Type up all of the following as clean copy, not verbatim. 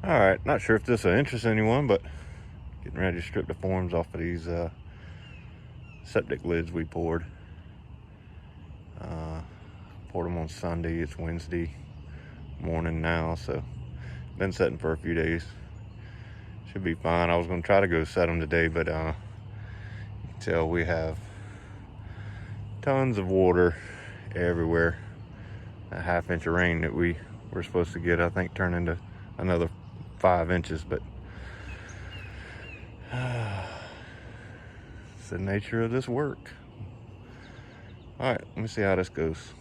All right, not sure if this will interest anyone, but getting ready to strip the forms off of these septic lids we poured. Poured them on Sunday. It's Wednesday morning now, so been setting for a few days. Should be fine. I was going to try to go set them today, but you can tell we have tons of water everywhere. A half-inch of rain that we were supposed to get, I think, turned into another 5 inches, but it's the nature of this work. All right, let me see how this goes.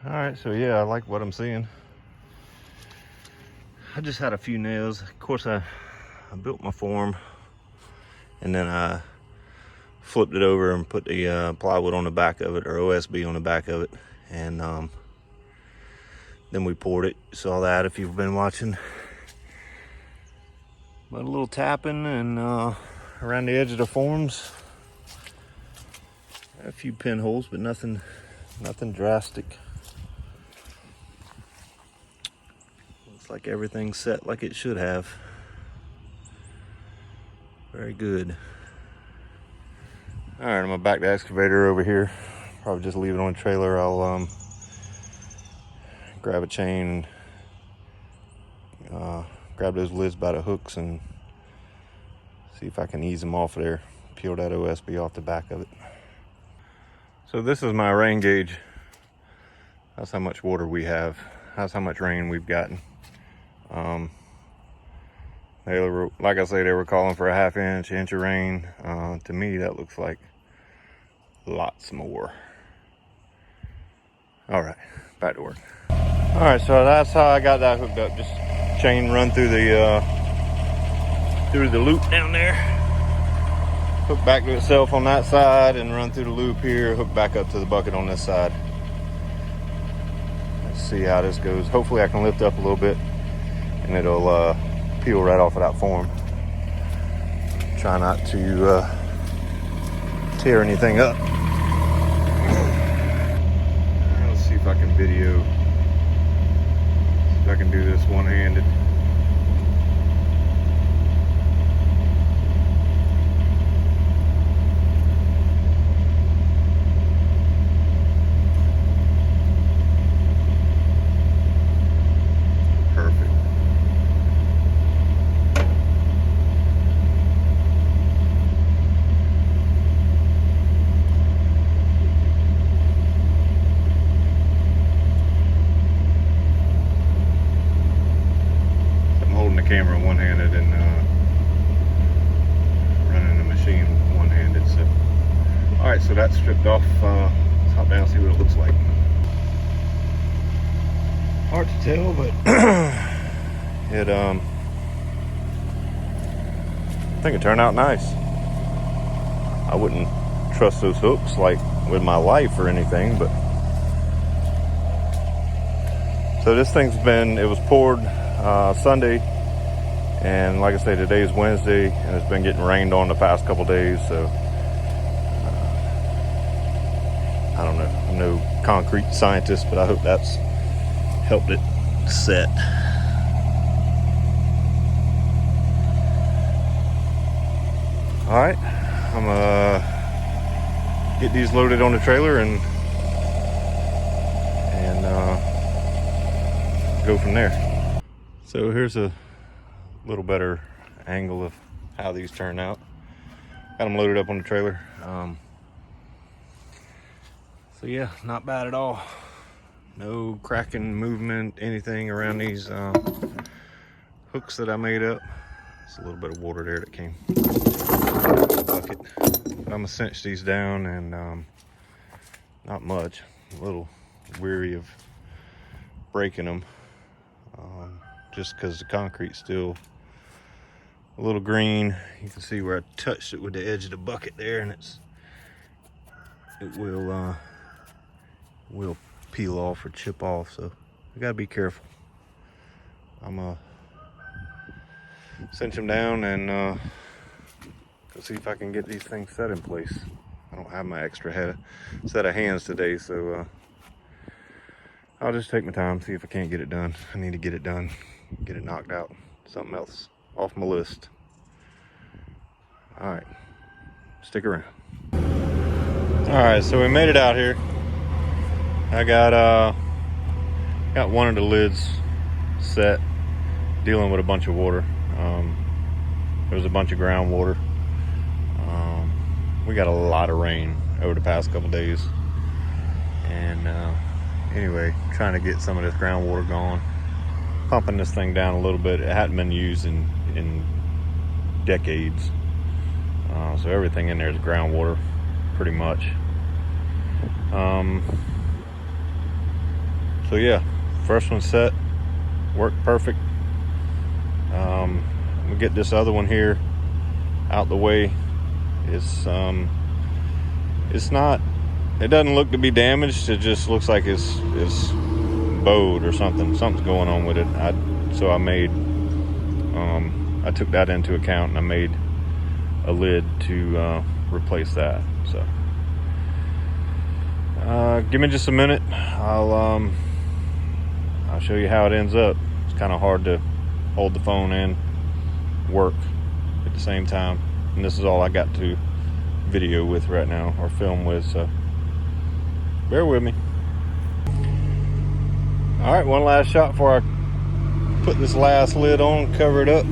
All right, so yeah, I like what I'm seeing. I just had a few nails. Of course, I built my form, and then I flipped it over and put the plywood on the back of it, or OSB on the back of it, and then we poured it. You saw that if you've been watching. But a little tapping and around the edge of the forms. A few pinholes, but nothing drastic. Looks like everything's set like it should have. Very good. All right, I'm gonna back the excavator over here. Probably just leave it on the trailer. I'll grab a chain, grab those lids by the hooks and see if I can ease them off there. Peel that OSB off the back of it. So this is my rain gauge. That's how much water we have. That's how much rain we've gotten. They were, like I say, they were calling for a half-inch, inch of rain. To me, that looks like lots more. All right, back to work. All right, so that's how I got that hooked up. Just chain run through the loop down there. Hook back to itself on that side and run through the loop here. Hook back up to the bucket on this side. Let's see how this goes. Hopefully I can lift up a little bit and it'll peel right off of that form. Try not to tear anything up. Let's see if I can video. See if I can do this one-handed. Camera one-handed and running the machine one-handed. So all right, so that's stripped off. Let's hop down and see what it looks like. Hard to tell, but it I think it turned out nice. I wouldn't trust those hooks like with my life or anything, but so this thing's been, it was poured Sunday. And like I say, today is Wednesday, and it's been getting rained on the past couple days, so I don't know. I'm no concrete scientist, but I hope that's helped it set. All right, I'm gonna get these loaded on the trailer and go from there. So here's a little better angle of how these turn out. Got them loaded up on the trailer. So yeah, not bad at all. No cracking, movement, anything around these hooks that I made up. It's a little bit of water there that came out of the bucket. But I'm gonna cinch these down, and not much. A little weary of breaking them, just because the concrete's still a little green. You can see where I touched it with the edge of the bucket there, and it will peel off or chip off, so I gotta be careful. I'm gonna cinch them down and go see if I can get these things set in place. I don't have my extra set of hands today, so I'll just take my time, see if I can't get it done. I need to get it done, get it knocked out. Something else off my list. All right, stick around. All right, so we made it out here. I got one of the lids set, dealing with a bunch of water. There was a bunch of groundwater. We got a lot of rain over the past couple days, and anyway, trying to get some of this groundwater gone, pumping this thing down a little bit. It hadn't been used in decades, so everything in there is groundwater pretty much. So yeah, first one set, worked perfect. We'll get this other one here out the way. It's not, it doesn't look to be damaged. It just looks like it's bowed or something. Something's going on with it. So I made, I took that into account, and I made a lid to replace that. So give me just a minute. I'll show you how it ends up. It's kind of hard to hold the phone and work at the same time, and this is all I got to video with right now, or film with, so bear with me. All right, one last shot before I put this last lid on, cover it up.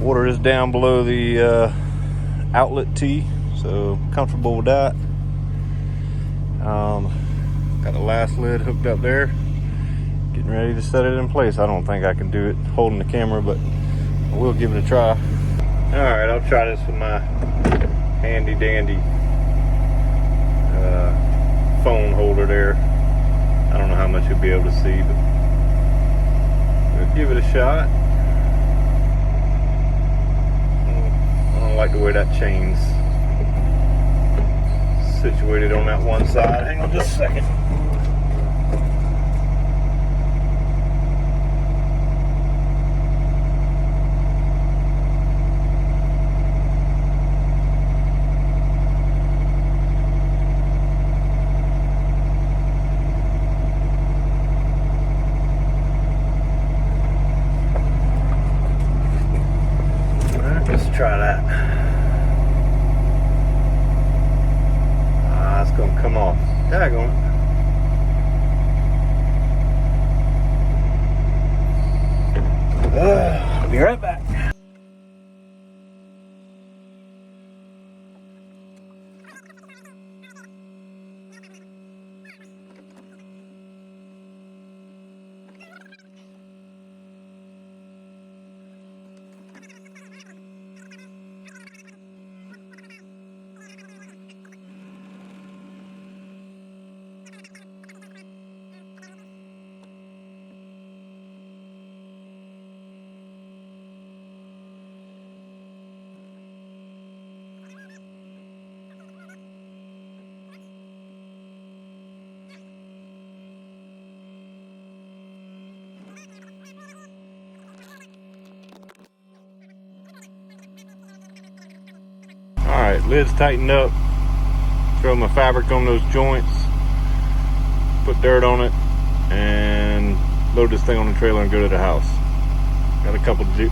Water is down below the outlet T, so comfortable with that. Got the last lid hooked up there, getting ready to set it in place. I don't think I can do it holding the camera, but I will give it a try. All right, I'll try this with my handy dandy phone holder there. I don't know how much you'll be able to see, but we'll give it a shot. I don't like the way that chain's situated on that one side. Hang on just a second. Let's try that. It's gonna come off. Daggone it. I'll be right back. Alright, lid's tightened up. Throw my fabric on those joints, put dirt on it, and load this thing on the trailer and go to the house. Got a couple to do.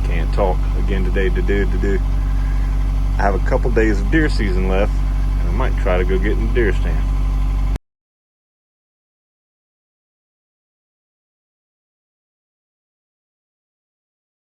Can't talk again today. To do. I have a couple days of deer season left, and I might try to go get in the deer stand.